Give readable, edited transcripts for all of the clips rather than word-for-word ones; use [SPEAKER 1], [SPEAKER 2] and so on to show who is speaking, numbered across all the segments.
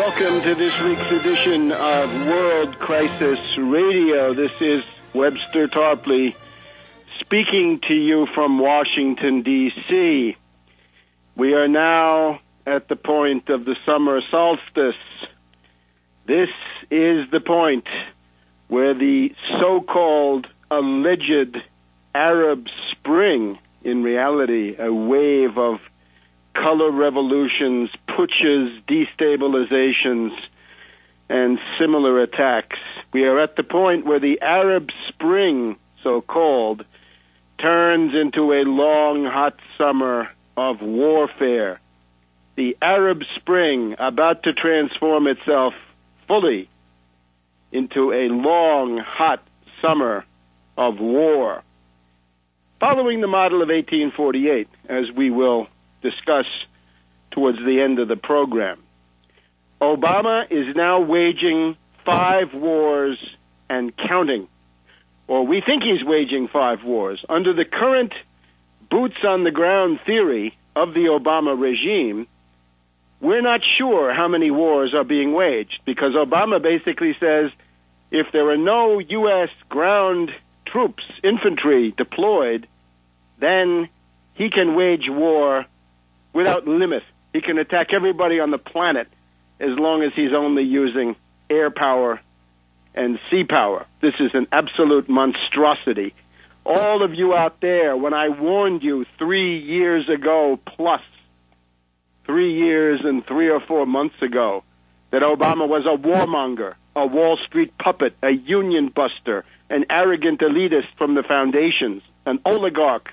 [SPEAKER 1] welcome to this week's edition of World Crisis Radio. This is Webster Tarpley speaking to you from Washington, D.C. We are now at the point of the summer solstice. This is the point where the so-called alleged Arab Spring, in reality a wave of color revolutions, putsches, destabilizations, and similar attacks. We are at the point where the Arab Spring, so-called, turns into a long, hot summer of warfare. The Arab Spring about to transform itself fully into a long, hot summer of war. Following the model of 1848, as we will discuss towards the end of the program, Obama is now waging 5 wars and counting. Or we think he's waging 5 wars. Under the current boots-on-the-ground theory of the Obama regime, we're not sure how many wars are being waged, because Obama basically says if there are no U.S. ground troops, infantry deployed, then he can wage war without limit. He can attack everybody on the planet as long as he's only using air power and sea power. This is an absolute monstrosity. All of you out there, when I warned you 3 years ago plus, 3 years and 3 or 4 months ago, that Obama was a warmonger, a Wall Street puppet, a union buster, an arrogant elitist from the foundations, an oligarch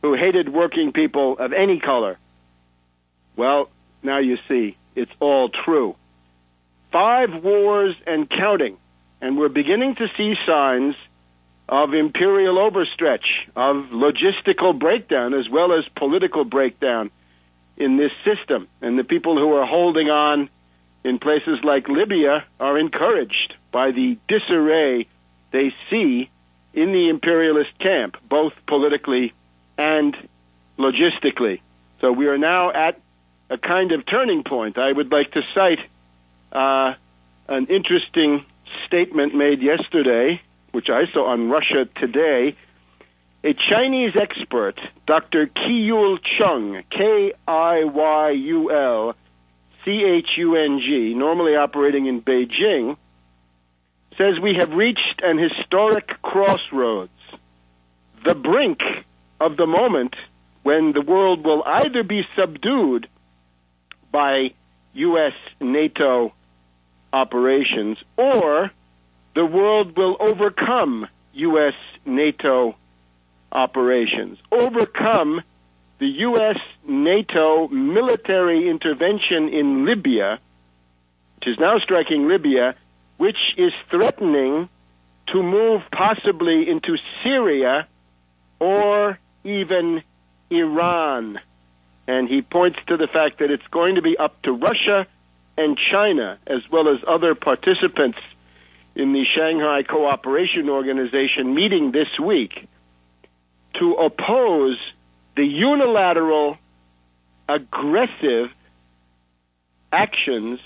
[SPEAKER 1] who hated working people of any color. Well, now you see, it's all true. 5 wars and counting, and we're beginning to see signs of imperial overstretch, of logistical breakdown, as well as political breakdown in this system. And the people who are holding on in places like Libya are encouraged by the disarray they see in the imperialist camp, both politically and logistically. So we are now at a kind of turning point. I would like to cite an interesting statement made yesterday, which I saw on Russia Today. A Chinese expert, Dr. Kiyul Chung, Kiyul-Chung, normally operating in Beijing, says we have reached an historic crossroads, the brink of the moment when the world will either be subdued by U.S. NATO operations, or the world will overcome U.S. NATO operations, overcome the U.S. NATO military intervention in Libya, which is now striking Libya, which is threatening to move possibly into Syria or even Iran. And he points to the fact that it's going to be up to Russia and China, as well as other participants in the Shanghai Cooperation Organization meeting this week, to oppose the unilateral, aggressive actions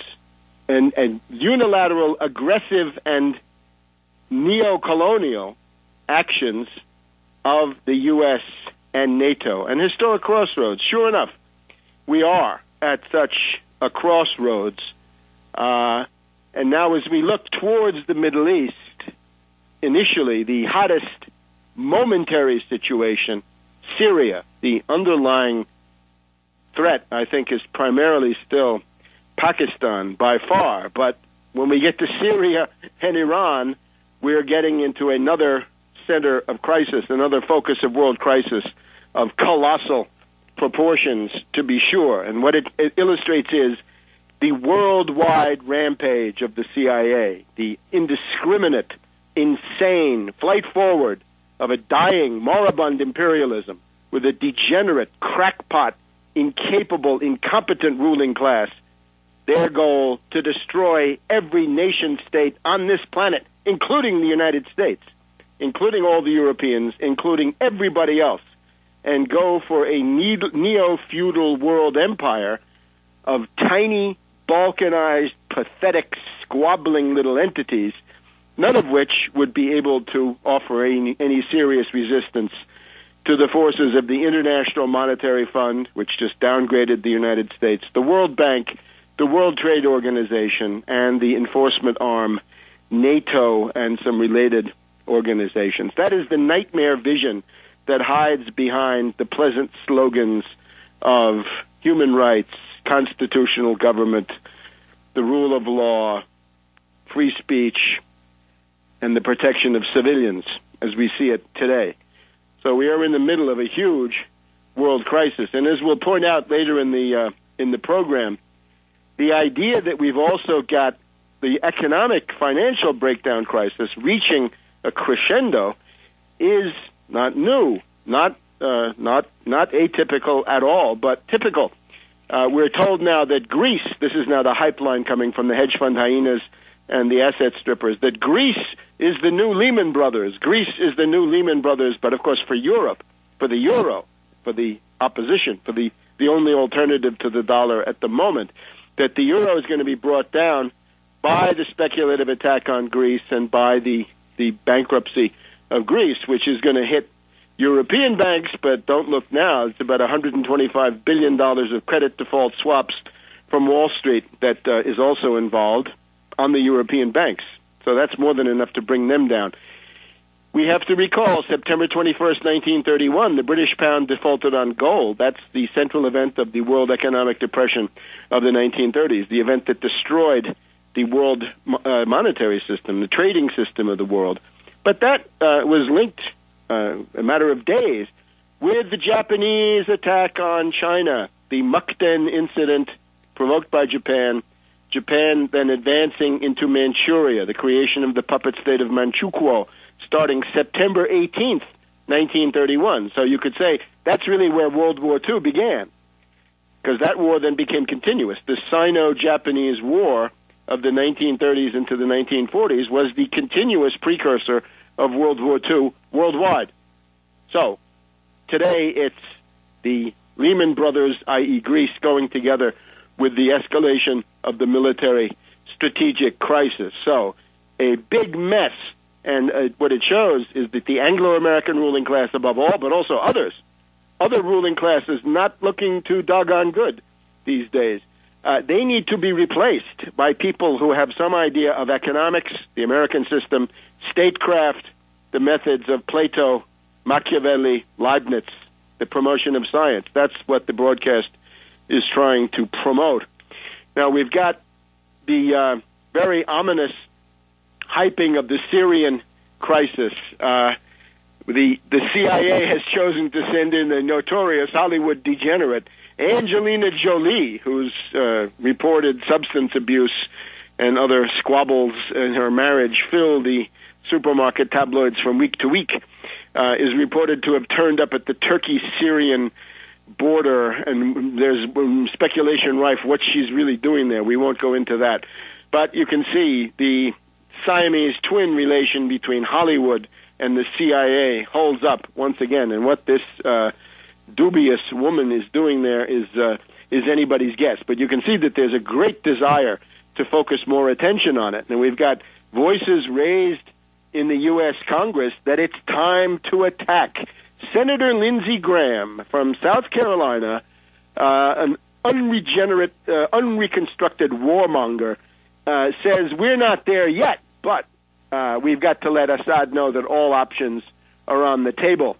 [SPEAKER 1] and unilateral, aggressive, and neo-colonial actions of the U.S. and NATO. An historic crossroads. Sure enough, we are at such a crossroads. And now as we look towards the Middle East, initially the hottest momentary situation, Syria, the underlying threat, I think, is primarily still Pakistan by far. But when we get to Syria and Iran, we're getting into another center of crisis, another focus of world crisis of colossal proportions, to be sure. And what it illustrates is the worldwide rampage of the CIA, the indiscriminate, insane flight forward of a dying, moribund imperialism with a degenerate, crackpot, incapable, incompetent ruling class. Their goal to destroy every nation-state on this planet, including the United States, including all the Europeans, including everybody else, and go for a neo-feudal world empire of tiny, balkanized pathetic, squabbling little entities, none of which would be able to offer any serious resistance to the forces of the International Monetary Fund, which just downgraded the United States, the World Bank, the World Trade Organization, and the enforcement arm, NATO, and some related organizations. That is the nightmare vision that hides behind the pleasant slogans of human rights, constitutional government, the rule of law, free speech, and the protection of civilians as we see it today. So we are in the middle of a huge world crisis. And as we'll point out later in the program, the idea that we've also got the economic financial breakdown crisis reaching a crescendo is not new, not atypical at all, but typical. We're told now that Greece, this is now the hype line coming from the hedge fund hyenas and the asset strippers, that Greece is the new Lehman Brothers. Greece is the new Lehman Brothers, but of course for Europe, for the euro, for the opposition, for the only alternative to the dollar at the moment, that the euro is going to be brought down by the speculative attack on Greece and by the bankruptcy of Greece, which is going to hit European banks, but don't look now. It's about $125 billion of credit default swaps from Wall Street that is also involved on the European banks. So that's more than enough to bring them down. We have to recall September 21st, 1931, the British pound defaulted on gold. That's the central event of the World Economic Depression of the 1930s, the event that destroyed the world monetary system, the trading system of the world. But that was linked, a matter of days, with the Japanese attack on China, the Mukden incident provoked by Japan, Japan then advancing into Manchuria, the creation of the puppet state of Manchukuo, starting September 18th, 1931. So you could say that's really where World War II began, because that war then became continuous. The Sino-Japanese War of the 1930s into the 1940s was the continuous precursor of World War II worldwide. So today it's the Lehman Brothers, i.e. Greece, going together with the escalation of the military strategic crisis. So a big mess. And what it shows is that the Anglo-American ruling class above all, but also other ruling classes not looking too doggone good these days. They need to be replaced by people who have some idea of economics, the American system, statecraft, the methods of Plato, Machiavelli, Leibniz, the promotion of science. That's what the broadcast is trying to promote. Now, we've got the very ominous hyping of the Syrian crisis. The CIA has chosen to send in a notorious Hollywood degenerate, Angelina Jolie, whose reported substance abuse and other squabbles in her marriage fill the supermarket tabloids from week to week, is reported to have turned up at the Turkey-Syrian border, and there's speculation rife what she's really doing there. We won't go into that. But you can see the Siamese twin relation between Hollywood and the CIA holds up once again, and what this dubious woman is doing there is anybody's guess. But you can see that there's a great desire to focus more attention on it, and we've got voices raised in the U.S. Congress that it's time to attack. Senator Lindsey Graham from South Carolina, an unregenerate, unreconstructed warmonger, says we're not there yet, but we've got to let Assad know that all options are on the table.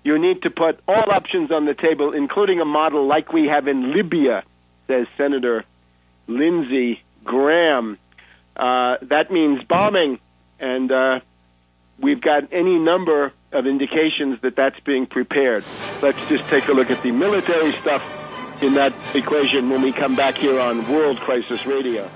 [SPEAKER 1] You need to put all options on the table, including a model like we have in Libya, says Senator Lindsey Graham. That means bombing, and we've got any number of indications that that's being prepared. Let's just take a look at the military stuff in that equation when we come back here on World Crisis Radio.